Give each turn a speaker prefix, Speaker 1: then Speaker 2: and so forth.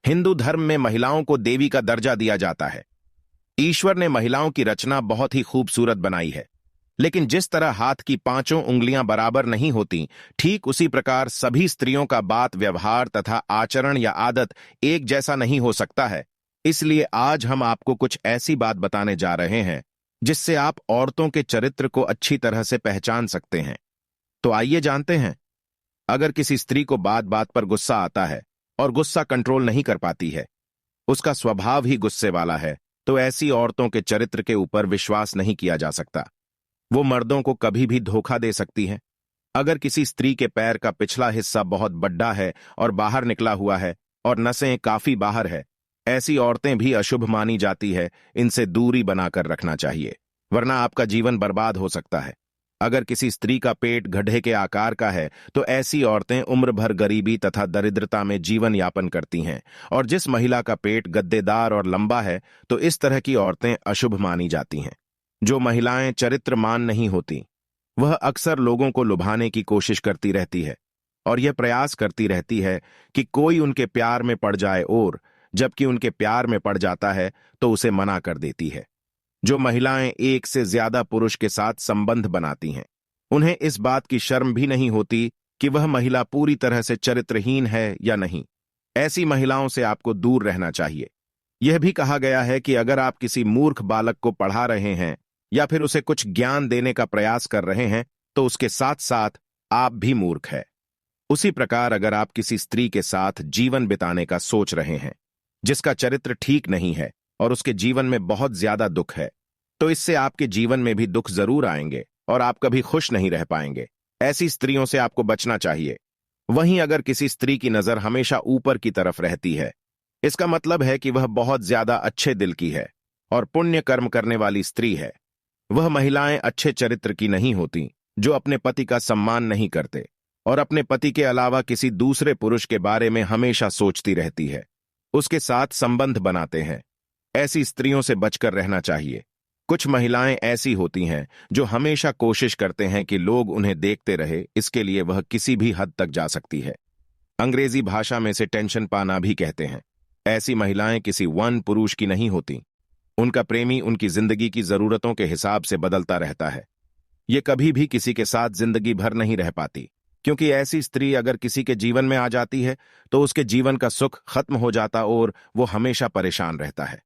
Speaker 1: हिंदू धर्म में महिलाओं को देवी का दर्जा दिया जाता है। ईश्वर ने महिलाओं की रचना बहुत ही खूबसूरत बनाई है, लेकिन जिस तरह हाथ की पांचों उंगलियां बराबर नहीं होती, ठीक उसी प्रकार सभी स्त्रियों का बात व्यवहार तथा आचरण या आदत एक जैसा नहीं हो सकता है। इसलिए आज हम आपको कुछ ऐसी बात बताने जा रहे हैं जिससे आप औरतों के चरित्र को अच्छी तरह से पहचान सकते हैं। तो आइए जानते हैं। अगर किसी स्त्री को बात बात पर गुस्सा आता है और गुस्सा कंट्रोल नहीं कर पाती है, उसका स्वभाव ही गुस्से वाला है, तो ऐसी औरतों के चरित्र के ऊपर विश्वास नहीं किया जा सकता। वो मर्दों को कभी भी धोखा दे सकती है। अगर किसी स्त्री के पैर का पिछला हिस्सा बहुत बड़ा है और बाहर निकला हुआ है और नसें काफी बाहर है, ऐसी औरतें भी अशुभ मानी जाती है। इनसे दूरी बनाकर रखना चाहिए, वरना आपका जीवन बर्बाद हो सकता है। अगर किसी स्त्री का पेट गड्ढे के आकार का है, तो ऐसी औरतें उम्र भर गरीबी तथा दरिद्रता में जीवन यापन करती हैं। और जिस महिला का पेट गद्देदार और लंबा है, तो इस तरह की औरतें अशुभ मानी जाती हैं। जो महिलाएं चरित्रमान नहीं होती, वह अक्सर लोगों को लुभाने की कोशिश करती रहती है और यह प्रयास करती रहती है कि कोई उनके प्यार में पड़ जाए, और जबकि उनके प्यार में पड़ जाता है तो उसे मना कर देती है। जो महिलाएं एक से ज्यादा पुरुष के साथ संबंध बनाती हैं, उन्हें इस बात की शर्म भी नहीं होती कि वह महिला पूरी तरह से चरित्रहीन है या नहीं। ऐसी महिलाओं से आपको दूर रहना चाहिए। यह भी कहा गया है कि अगर आप किसी मूर्ख बालक को पढ़ा रहे हैं या फिर उसे कुछ ज्ञान देने का प्रयास कर रहे हैं, तो उसके साथ साथ आप भी मूर्ख हैं। उसी प्रकार अगर आप किसी स्त्री के साथ जीवन बिताने का सोच रहे हैं जिसका चरित्र ठीक नहीं है और उसके जीवन में बहुत ज्यादा दुख है, तो इससे आपके जीवन में भी दुख जरूर आएंगे और आप कभी खुश नहीं रह पाएंगे। ऐसी स्त्रियों से आपको बचना चाहिए। वहीं अगर किसी स्त्री की नजर हमेशा ऊपर की तरफ रहती है, इसका मतलब है कि वह बहुत ज्यादा अच्छे दिल की है और पुण्य कर्म करने वाली स्त्री है। वह महिलाएं अच्छे चरित्र की नहीं होती जो अपने पति का सम्मान नहीं करते और अपने पति के अलावा किसी दूसरे पुरुष के बारे में हमेशा सोचती रहती है, उसके साथ संबंध बनाते हैं। ऐसी स्त्रियों से बचकर रहना चाहिए। कुछ महिलाएं ऐसी होती हैं जो हमेशा कोशिश करते हैं कि लोग उन्हें देखते रहे, इसके लिए वह किसी भी हद तक जा सकती है। अंग्रेजी भाषा में इसे टेंशन पाना भी कहते हैं। ऐसी महिलाएं किसी वन पुरुष की नहीं होती। उनका प्रेमी उनकी जिंदगी की जरूरतों के हिसाब से बदलता रहता है। ये कभी भी किसी के साथ जिंदगी भर नहीं रह पाती, क्योंकि ऐसी स्त्री अगर किसी के जीवन में आ जाती है तो उसके जीवन का सुख खत्म हो जाता और वो हमेशा परेशान रहता है।